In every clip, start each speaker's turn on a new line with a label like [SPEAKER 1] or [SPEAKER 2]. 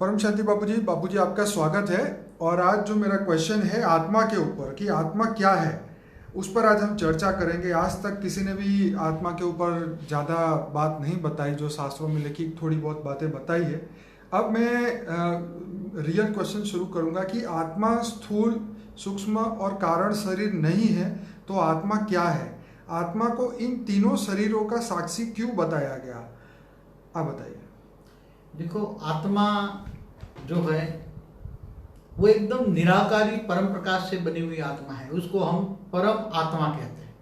[SPEAKER 1] परम शांति बाबू जी आपका स्वागत है। और आज जो मेरा क्वेश्चन है आत्मा के ऊपर कि आत्मा क्या है, उस पर आज हम चर्चा करेंगे। आज तक किसी ने भी आत्मा के ऊपर ज़्यादा बात नहीं बताई, जो शास्त्रों में लिखी थोड़ी बहुत बातें बताई है। अब मैं रियल क्वेश्चन शुरू करूंगा कि आत्मा स्थूल, सूक्ष्म और कारण शरीर नहीं है, तो आत्मा क्या है? आत्मा को इन तीनों शरीरों का साक्षी क्यों बताया गया? आप बताइए।
[SPEAKER 2] देखो, आत्मा जो है वो एकदम निराकारी परम प्रकाश से बनी हुई आत्मा है। उसको हम परम आत्मा कहते हैं,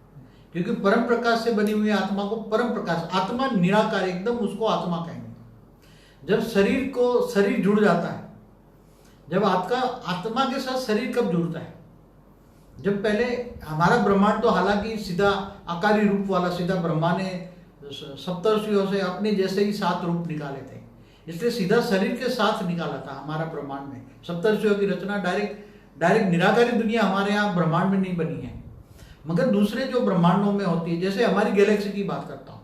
[SPEAKER 2] क्योंकि परम प्रकाश से बनी हुई आत्मा को परम प्रकाश, आत्मा निराकार एकदम, उसको आत्मा कहेंगे। जब शरीर जुड़ जाता है, जब आपका आत्मा के साथ शरीर कब जुड़ता है? जब पहले हमारा ब्रह्मांड तो हालांकि सीधा आकारी रूप वाला, सीधा ब्रह्मा ने सप्तर्षियों से अपने जैसे ही 7 रूप निकाले थे, इसलिए सीधा शरीर के साथ निकाला था हमारा ब्रह्मांड में। सप्तर्षियों की रचना डायरेक्ट निराकारी दुनिया हमारे यहाँ ब्रह्मांड में नहीं बनी है, मगर दूसरे जो ब्रह्मांडों में होती है। जैसे हमारी गैलेक्सी की बात करता हूँ,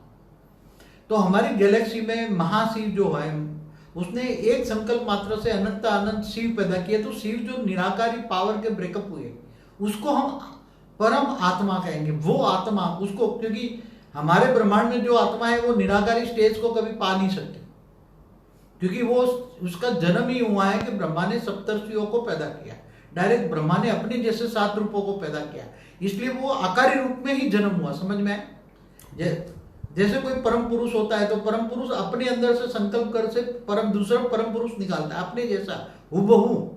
[SPEAKER 2] तो हमारी गैलेक्सी में महाशिव जो है, उसने एक संकल्प मात्र से अनंत शिव पैदा किए। तो शिव जो निराकारी पावर के ब्रेकअप हुए, उसको हम परम आत्मा कहेंगे। वो आत्मा उसको, क्योंकि हमारे ब्रह्मांड में जो आत्मा है वो निराकारी स्टेज को कभी पा नहीं सकती, क्योंकि वो उसका जन्म ही हुआ है कि ब्रह्मा ने सप्तर्षियों को पैदा किया। डायरेक्ट ब्रह्मा ने अपने जैसे 7 रूपों को पैदा किया, इसलिए वो आकारी रूप में ही जन्म हुआ। समझ में आए? जैसे कोई परम पुरुष होता है, तो परम पुरुष अपने अंदर से संकल्प कर से दूसरा परम पुरुष निकालता है अपने जैसा हूबहू।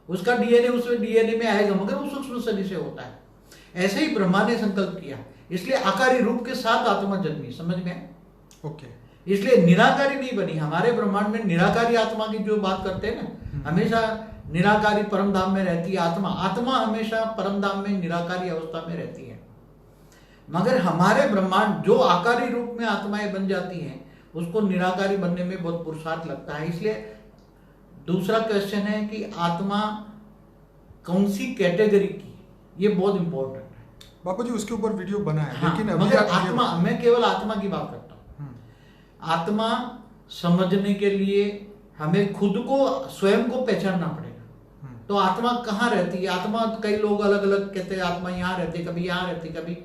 [SPEAKER 2] उसका डीएनए उसमें डीएनए में आएगा, मगर वो सूक्ष्म शरीर से होता है। ऐसे ही ब्रह्मा ने संकल्प किया, इसलिए आकारी रूप के साथ आत्मा जन्मी। समझ में आए?
[SPEAKER 1] ओके।
[SPEAKER 2] इसलिए निराकारी नहीं बनी। हमारे ब्रह्मांड में निराकारी आत्मा की जो बात करते हैं ना, हमेशा निराकारी परम धाम में रहती है आत्मा। आत्मा हमेशा परम धाम में निराकारी अवस्था में रहती है, मगर हमारे ब्रह्मांड जो आकारी रूप में आत्माएं बन जाती हैं, उसको निराकारी बनने में बहुत पुरुषार्थ लगता है। इसलिए दूसरा क्वेश्चन है कि आत्मा कौन सी कैटेगरी की, ये बहुत इंपॉर्टेंट है।
[SPEAKER 1] बापू जी उसके ऊपर वीडियो बना है।
[SPEAKER 2] हाँ,
[SPEAKER 1] लेकिन
[SPEAKER 2] मगर आत्मा, मैं केवल आत्मा की बात करता हूँ। आत्मा समझने के लिए हमें खुद को, स्वयं को पहचानना पड़ेगा। तो आत्मा कहाँ रहती है? आत्मा, कई लोग अलग अलग कहते हैं आत्मा यहाँ रहती, कभी यहाँ रहती, कभी,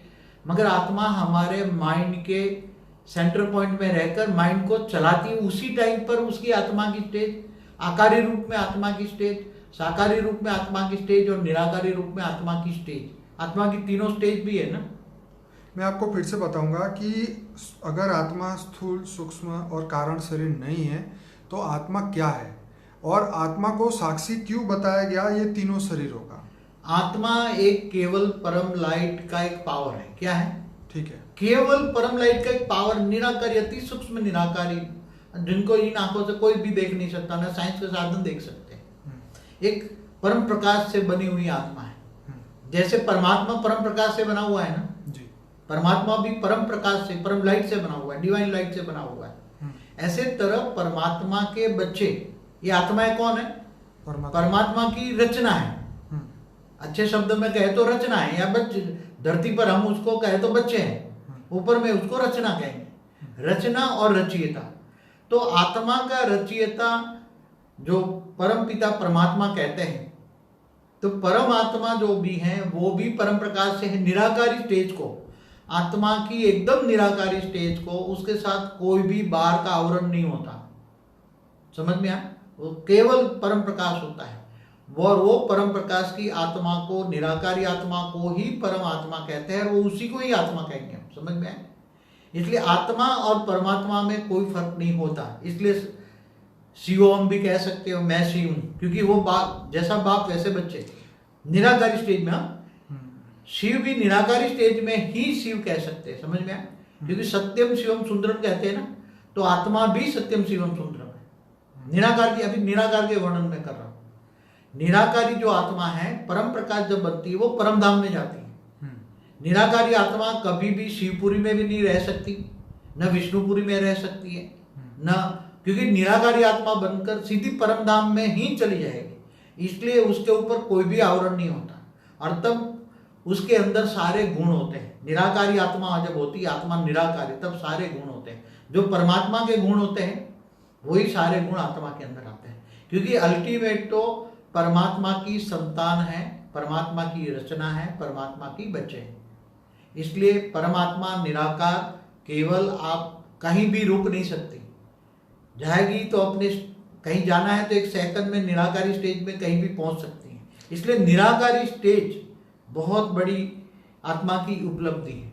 [SPEAKER 2] मगर आत्मा हमारे माइंड के सेंटर पॉइंट में रहकर माइंड को चलाती है। उसी टाइम पर उसकी आत्मा की स्टेज, आकारी रूप में आत्मा की स्टेज, साकारी रूप में आत्मा की स्टेज और निराकारी रूप में आत्मा की स्टेज, आत्मा की तीनों स्टेज भी है ना।
[SPEAKER 1] मैं आपको फिर से बताऊंगा कि अगर आत्मा स्थूल, सूक्ष्म और कारण शरीर नहीं है, तो आत्मा क्या है और आत्मा को साक्षी क्यों बताया गया ये तीनों शरीरों का?
[SPEAKER 2] आत्मा एक केवल परम लाइट का एक पावर है। क्या है?
[SPEAKER 1] ठीक है,
[SPEAKER 2] केवल परम लाइट का एक पावर, निराकारी, अति सूक्ष्म निराकारी, जिनको इन आंखों से कोई भी देख नहीं सकता, ना साइंस के साधन देख सकते हैं। एक परम प्रकाश से बनी हुई आत्मा है। जैसे परमात्मा परम प्रकाश से बना हुआ है ना
[SPEAKER 1] जी,
[SPEAKER 2] परमात्मा भी परम प्रकाश से, परम लाइट से बना हुआ है, डिवाइन लाइट से बना हुआ है। ऐसे तरह परमात्मा के बच्चे, ये आत्माएं कौन है? परमात्मा की रचना है। अच्छे शब्द में कहे तो रचना है, या बच्चे, धरती पर हम उसको कहे तो बच्चे हैं, ऊपर में उसको रचना कहेंगे। रचना और रचयिता। तो आत्मा का रचयिता जो परम पिता परमात्मा कहते हैं, तो परम आत्मा जो भी है वो भी परम प्रकाश से है। निराकारी स्टेज को, आत्मा की एकदम निराकारी स्टेज को, उसके साथ कोई भी बाहर का आवरण नहीं होता। समझ में आया? वो केवल परम प्रकाश होता है, और वो परम प्रकाश की आत्मा को, निराकारी आत्मा को ही परम आत्मा कहते हैं, और वो उसी को ही आत्मा कहेंगे हम। समझ में आए? इसलिए आत्मा और परमात्मा में कोई फर्क नहीं होता। इसलिए शिव हम भी कह सकते हो, मैं शिव हूं, क्योंकि वो बाप जैसा बाप वैसे बच्चे, निराकारी स्टेज में। हम शिव भी निराकारी स्टेज में ही शिव कह सकते हैं। समझ में आया? क्योंकि सत्यम शिवम सुंदरम कहते हैं ना, तो आत्मा भी सत्यम शिवम सुंदरम है। निराकार की, अभी निराकार के वर्णन में कर रहा हूं। निराकारी जो आत्मा है, परम प्रकाश जब बनती है, वो परम धाम में जाती है। निराकारी आत्मा कभी भी शिवपुरी में भी नहीं रह सकती, न विष्णुपुरी में रह सकती है, न, क्योंकि निराकारी आत्मा बनकर सीधी परम धाम में ही चली जाएगी। इसलिए उसके ऊपर कोई भी आवरण नहीं होता, और तब उसके अंदर सारे गुण होते हैं। निराकारी आत्मा जब होती है, आत्मा निराकारी, तब सारे गुण होते हैं। जो परमात्मा के गुण होते हैं, वही सारे गुण आत्मा के अंदर आते हैं। क्योंकि अल्टीमेट तो परमात्मा की संतान है, परमात्मा की रचना है, परमात्मा की बच्चे हैं। इसलिए परमात्मा निराकार, केवल आप कहीं भी रुक नहीं सकती, जाएगी तो अपने कहीं जाना है तो एक सेकंड में निराकारी स्टेज में कहीं भी पहुंच सकती है। इसलिए निराकारी स्टेज बहुत बड़ी आत्मा की उपलब्धि है।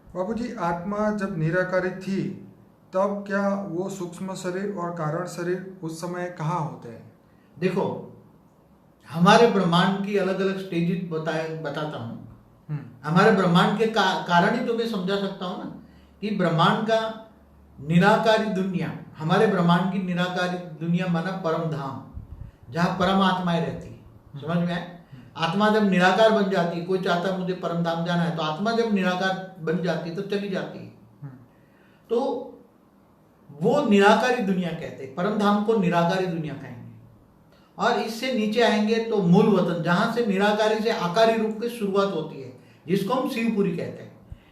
[SPEAKER 1] बाबूजी, आत्मा जब निराकारी थी तब क्या वो सूक्ष्म शरीर और कारण शरीर उस समय कहाँ होते हैं?
[SPEAKER 2] देखो, हमारे ब्रह्मांड की अलग अलग स्टेजेस बताता हूँ। हमारे ब्रह्मांड के कारण ही तो मैं समझा सकता हूँ ना कि ब्रह्मांड का निराकारी दुनिया, हमारे ब्रह्मांड की निराकारी दुनिया माना परम धाम, जहाँ परम आत्माएं रहती है। समझ में आए? आत्मा जब निराकार बन जाती है, कोई चाहता है मुझे परम धाम जाना है, तो आत्मा जब निराकार बन जाती है तो चली जाती है। तो वो निराकारी दुनिया कहते हैं, परम धाम को निराकारी दुनिया कहेंगे। और इससे नीचे आएंगे तो मूल वतन, जहां से निराकारी से आकारी रूप की शुरुआत होती है, जिसको हम शिवपुरी कहते हैं।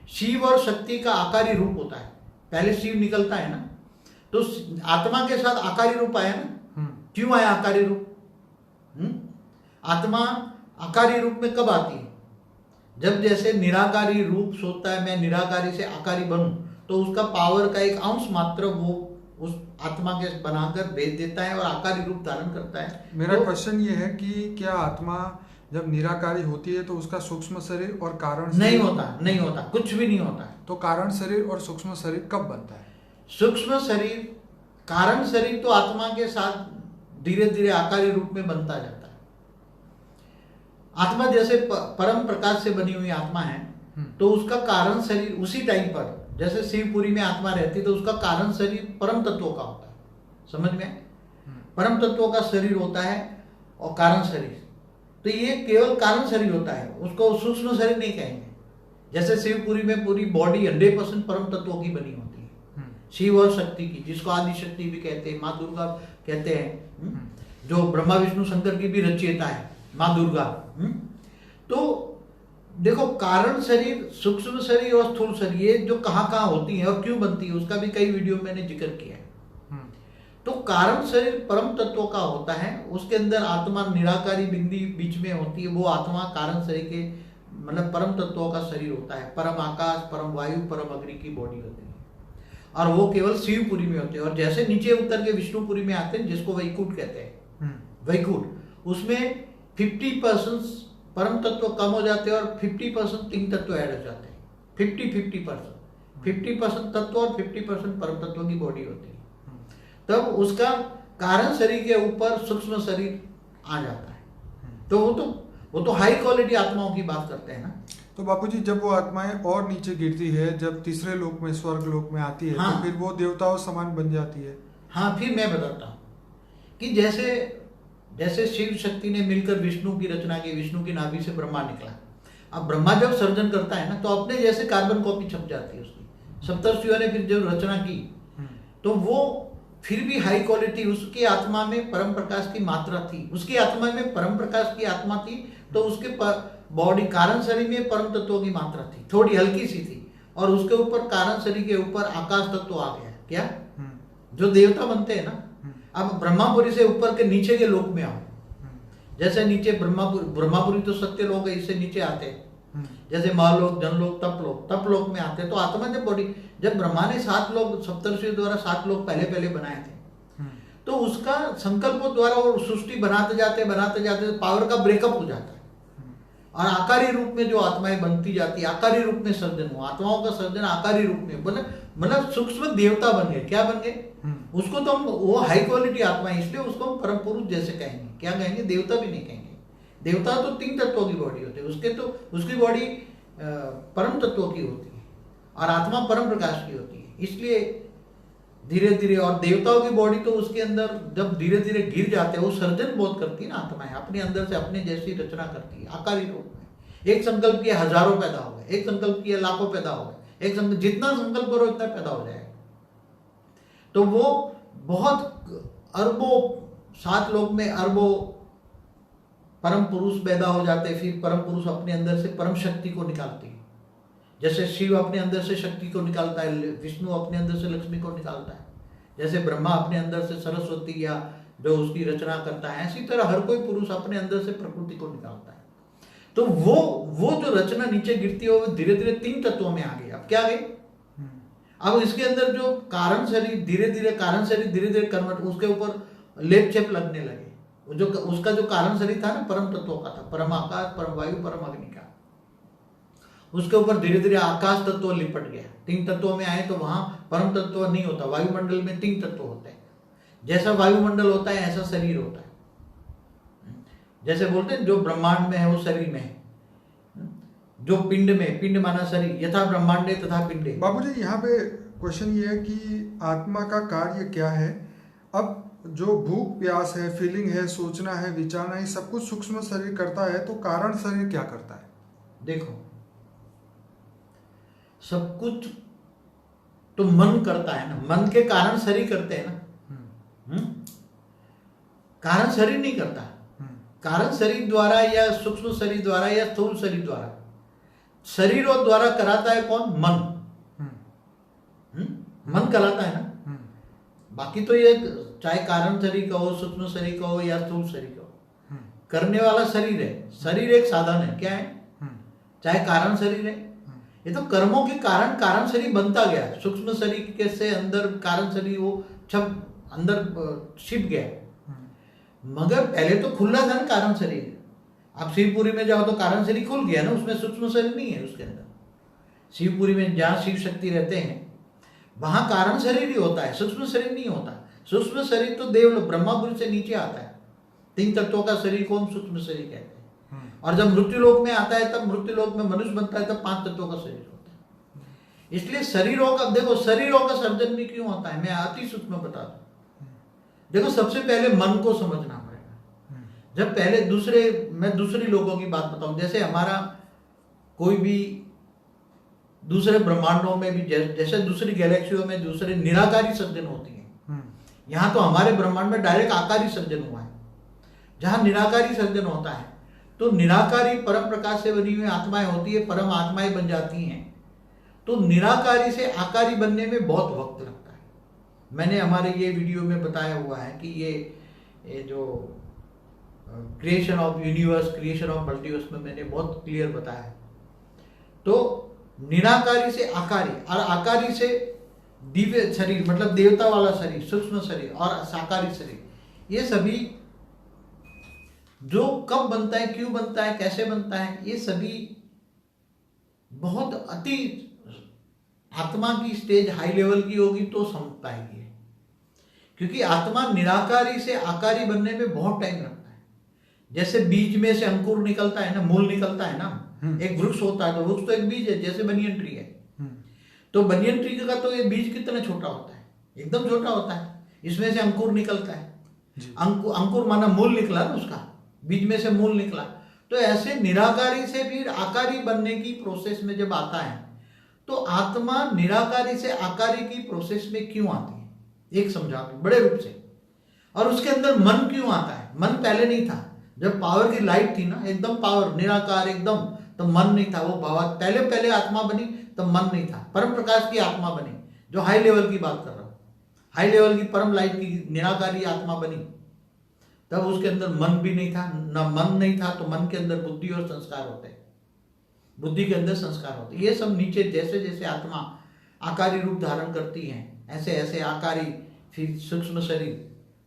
[SPEAKER 2] शिव और शक्ति का आकारी रूप होता है, पहले शिव निकलता है ना, तो आत्मा के साथ आकारी रूप आया ना। क्यों आया आकारी रूप? आत्मा आकारी रूप में कब आती है? जब जैसे निराकारी रूप सोचता है मैं निराकारी से आकारी बनूं, तो उसका पावर का एक अंश मात्र वो उस आत्मा के बनाकर भेज देता है और आकारी रूप धारण करता है।
[SPEAKER 1] मेरा क्वेश्चन ये है कि क्या आत्मा जब निराकारी होती है तो उसका सूक्ष्म शरीर और कारण
[SPEAKER 2] नहीं होता, नहीं होता, कुछ भी नहीं होता है।
[SPEAKER 1] तो कारण शरीर और सूक्ष्म शरीर कब बनता है?
[SPEAKER 2] सूक्ष्म शरीर, कारण शरीर तो आत्मा के साथ धीरे धीरे आकारी रूप में बनता जाता है। आत्मा जैसे परम प्रकाश से बनी हुई आत्मा है, तो उसका कारण शरीर उसी टाइम पर, जैसे शिवपुरी में आत्मा रहती तो उसका कारण शरीर परम तत्वों का होता है। समझ में? परम तत्वों का शरीर होता है और कारण शरीर, तो ये केवल कारण शरीर होता है, उसको सूक्ष्म शरीर नहीं कहेंगे। जैसे शिवपुरी में पूरी बॉडी 100% परम तत्वों की बनी होती है, शिव और शक्ति की, जिसको आदि शक्ति भी कहते हैं, माँ दुर्गा कहते हैं, जो ब्रह्मा विष्णु शंकर की भी रचयिता है माँ दुर्गा। तो देखो, कारण शरीर, सूक्ष्म शरीर और स्थूल शरीर, ये जो कहाँ कहाँ होती है और क्यों बनती है, उसका भी कई वीडियो मैंने जिक्र किया है। तो कारण शरीर परम तत्वों का होता है, उसके अंदर आत्मा निराकारी बिंदी बीच में होती है, वो आत्मा कारण शरीर के मतलब परम तत्वों का शरीर होता है। परम आकाश, परम वायु, परम अग्नि की बॉडी होती है, और वो केवल शिवपुरी में होते हैं। और जैसे नीचे उतर के विष्णुपुरी में आते हैं, जिसको वैकुंठ कहते हैं, वैकुंठ, उसमें 50% परम तत्व कम हो जाते हैं और 50% तीन तत्व ऐड हो जाते हैं। 50% तत्व और 50% परम तत्व की बॉडी होती है। तब उसका कारण शरीर के ऊपर सूक्ष्म शरीर आ जाता है। तो वो तो हाई क्वालिटी आत्माओं की बात करते हैं ना।
[SPEAKER 1] तो बापूजी, जब वो आत्माएं और नीचे गिरती है, जब तीसरे लोक में, स्वर्ग लोक में आती है,
[SPEAKER 2] हाँ,
[SPEAKER 1] तो फिर वो देवताओं समान बन जाती है।
[SPEAKER 2] हाँ, फिर मैं बताता हूँ कि जैसे शिव शक्ति ने मिलकर विष्णु की रचना की, विष्णु की नाभि से ब्रह्मा निकला। अब ब्रह्मा जब सर्जन करता है ना, तो अपने जैसे कार्बन कॉपी छप जाती है उसकी। सप्तर्षियों ने फिर जब रचना की, तो वो फिर भी हाई क्वालिटी, उसकी आत्मा में परम प्रकाश की मात्रा थी, उसकी आत्मा में परम प्रकाश की आत्मा थी, तो उसके बॉडी कारण शरीर में परम तत्वों की मात्रा थी, थोड़ी हल्की सी थी, और उसके ऊपर कारण शरीर के ऊपर आकाश तत्व आ गया। क्या? जो देवता बनते हैं ना। अब ब्रह्मापुरी से ऊपर के नीचे के लोक में आओ, जैसे नीचे ब्रह्मापुरी तो सत्य लोक है, इससे नीचे आते हैं, जैसे महालोक, जनलोक, तपलोक में आते हैं। तो आत्मा जब बॉडी, जब ब्रह्मा ने 7 लोक सप्तर्षियों द्वारा 7 लोक पहले बनाए थे, तो उसका संकल्पों द्वारा वो सृष्टि बनाते जाते पावर का ब्रेकअप हो जाता है, और आकारी रूप में जो आत्माएं बनती जाती है, आकारी रूप में सर्जन हुआ, आत्माओं का सर्जन आकारी रूप में, मतलब सूक्ष्म देवता बन गए। क्या बन गए? उसको तो हम, वो हाई क्वालिटी आत्मा है, इसलिए उसको हम परम पुरुष जैसे कहेंगे। क्या कहेंगे? देवता भी नहीं कहेंगे। देवता तो 3 तत्वों की बॉडी होती है, उसकी बॉडी परम तत्वों की होती है, और आत्मा परम प्रकाश की होती है। इसलिए धीरे धीरे, और देवताओं की बॉडी तो उसके अंदर जब धीरे धीरे गिर जाते हैं, वो सर्जन बहुत करती है ना आत्मा है, अपने अंदर से अपने जैसी रचना करती है आकारी रूप में। एक संकल्प किया हजारों पैदा हो गए, एक संकल्प किया लाखों पैदा हो गए, एक संकल्प, जितना संकल्प करो इतना पैदा हो जाएगा। तो वो बहुत अरबों, 7 लोक में अरबों परम पुरुष पैदा हो जाते। फिर परम पुरुष अपने अंदर से परम शक्ति को निकालती है, जैसे शिव अपने अंदर से शक्ति को निकालता है, विष्णु अपने अंदर से लक्ष्मी को निकालता है, जैसे ब्रह्मा अपने अंदर से सरस्वती या जो उसकी रचना करता है, ऐसी तरह हर कोई पुरुष अपने अंदर से प्रकृति को निकालता है। तो वो जो रचना नीचे गिरती है वो धीरे धीरे 3 तत्वों में आ गई। अब क्या गई, अब इसके अंदर जो कारण शरीर धीरे धीरे कन्वर्ट, उसके ऊपर लेप चेप लगने लगे। जो उसका जो कारण शरीर था ना, परम तत्वों का था, परम आकाश, परम वायु, परम अग्नि का, उसके ऊपर धीरे धीरे आकाश तत्व लिपट गया। 3 तत्वों में आए तो वहां परम तत्व नहीं होता। वायुमंडल में 3 तत्व होते हैं। जैसा वायुमंडल होता है ऐसा शरीर होता है। जैसे बोलते हैं जो ब्रह्मांड में है वो शरीर में है, जो पिंड में, पिंड माना शरीर, यथा ब्रह्मांडे तथा पिंडे।
[SPEAKER 1] बाबूजी यहाँ पे क्वेश्चन ये है कि आत्मा का कार्य क्या है। अब जो भूख प्यास है, फीलिंग है, सोचना है, विचारना है, सब कुछ सूक्ष्म शरीर करता है, तो कारण शरीर क्या करता है?
[SPEAKER 2] देखो, सब कुछ तो मन करता है ना, मन के कारण शरीर करते हैं ना। कारण शरीर नहीं करता। कारण शरीर द्वारा या सूक्ष्म शरीर द्वारा या स्थूल शरीर द्वारा, शरीरों द्वारा कराता है कौन? मन। मन कराता है ना। बाकी तो ये चाहे कारण शरीर का हो, सूक्ष्म शरीर का हो या स्थूल शरीर का हो, करने वाला शरीर है। शरीर एक साधन है। क्या है? चाहे कारण शरीर है, ये तो कर्मों के कारण कारण शरीर बनता गया। सूक्ष्म शरीर के से अंदर कारण शरीर वो छप अंदर छिप गया, मगर पहले तो खुला था ना कारण शरीर। आप शिवपुरी में जाओ तो कारण शरीर खुल गया ना, उसमें सूक्ष्म शरीर नहीं है उसके अंदर। शिवपुरी में जहाँ शिव शक्ति रहते हैं वहां कारण शरीर ही होता है, सूक्ष्म शरीर नहीं होता। सूक्ष्म शरीर तो देवलोक ब्रह्मापुरी से नीचे आता है। 3 तत्वों का शरीर को हम सूक्ष्म शरीर कहते हैं। और जब मृत्युलोक में आता है, तब मृत्युलोक में मनुष्य बनता है, तब 5 तत्वों का शरीर होता है। इसलिए शरीरों का, देखो शरीरों का सर्जन भी क्यों होता है, मैं अति सूक्ष्म बता दूं। देखो, सबसे पहले मन को समझना पड़ेगा। जब पहले मैं दूसरे लोगों की बात बताऊं, जैसे हमारा कोई भी दूसरे ब्रह्मांडों में भी, जैसे दूसरी गैलेक्सियों में दूसरे निराकारी सर्जन होती है, यहाँ तो हमारे ब्रह्मांड में डायरेक्ट आकारी सर्जन हुआ है। जहां निराकारी सर्जन होता है तो निराकारी परम प्रकाश से बनी हुई आत्माएं होती है, परम आत्माएं बन जाती हैं। तो निराकारी से आकारी बनने में बहुत वक्त लगता है। मैंने हमारे ये वीडियो में बताया हुआ है कि ये जो creation of universe, creation of multiverse में मैंने बहुत क्लियर बताया है। तो निराकारी से आकारी और आकारी से दिव्य शरीर, मतलब देवता वाला शरीर, सूक्ष्म शरीर और साकारी शरीर, ये सभी जो कब बनता है, क्यों बनता है, कैसे बनता है, ये सभी बहुत अति आत्मा की स्टेज हाई लेवल की होगी तो समझ पाएगी। क्योंकि आत्मा निराकारी से आकारी बनने में बहुत टाइम लगता है। जैसे बीज में से अंकुर निकलता है ना, मूल निकलता है ना, एक वृक्ष होता है तो वृक्ष तो एक बीज है, जैसे बनियन ट्री है। तो बनियन ट्री का तो ये बीज कितना छोटा होता है, एकदम छोटा होता है। इसमें से अंकुर निकलता है। अंकुर माना मूल निकला ना उसका, बीज में से मूल निकला। तो ऐसे निराकारी से फिर आकारी बनने की प्रोसेस में जब आता है, तो आत्मा निराकारी से आकारी की प्रोसेस में क्यों आती है, एक समझा बड़े रूप से। और उसके अंदर मन क्यों आता है? मन पहले नहीं था। जब पावर की लाइट थी ना, एकदम पावर निराकार एकदम, तो मन नहीं था। वो भाव पहले आत्मा बनी तब मन नहीं था। परम प्रकाश की आत्मा बनी, जो हाई लेवल की बात कर रहा हूं, हाई लेवल की परम लाइट की निराकारी आत्मा बनी, तब उसके अंदर मन भी नहीं था। न मन नहीं था तो मन के अंदर बुद्धि और संस्कार होते हैं, बुद्धि के अंदर संस्कार होते हैं। ये सब नीचे जैसे जैसे आत्मा आकारी रूप धारण करती है, ऐसे ऐसे आकारी, फिर सूक्ष्म शरीर,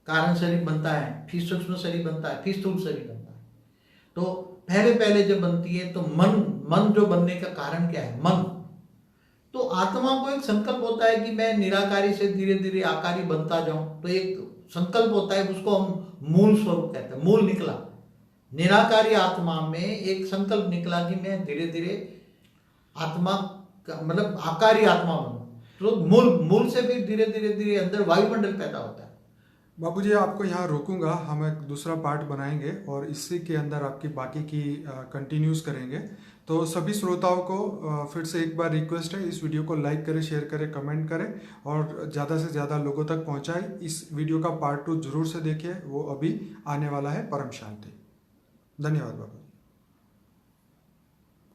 [SPEAKER 2] कारण शरीर बनता है, फिर सूक्ष्म शरीर बनता है, फिर स्थूल शरीर बनता है। तो पहले जब बनती है तो मन जो बनने का कारण क्या है? मन। तो आत्मा को एक संकल्प होता है कि मैं निराकारी से धीरे धीरे आकारी बनता जाऊं। तो एक संकल्प होता है, उसको हम मूल स्वरूप कहते हैं। मूल निकला, निराकारी आत्मा में एक संकल्प निकला कि मैं धीरे धीरे आत्मा का मतलब आकारी आत्मा बनूं। तो मूल से भी धीरे धीरे अंदर वायुमंडल पैदा होता है।
[SPEAKER 1] बाबूजी, आपको यहाँ रोकूंगा, हम एक दूसरा पार्ट बनाएंगे और इसी के अंदर आपकी बाकी की कंटिन्यूज करेंगे। तो सभी श्रोताओं को फिर से एक बार रिक्वेस्ट है, इस वीडियो को लाइक करें, शेयर करें, कमेंट करें और ज़्यादा से ज़्यादा लोगों तक पहुँचाएं। इस वीडियो का पार्ट 2 जरूर से देखिए, वो अभी आने वाला है। परम शांति। धन्यवाद बाबू।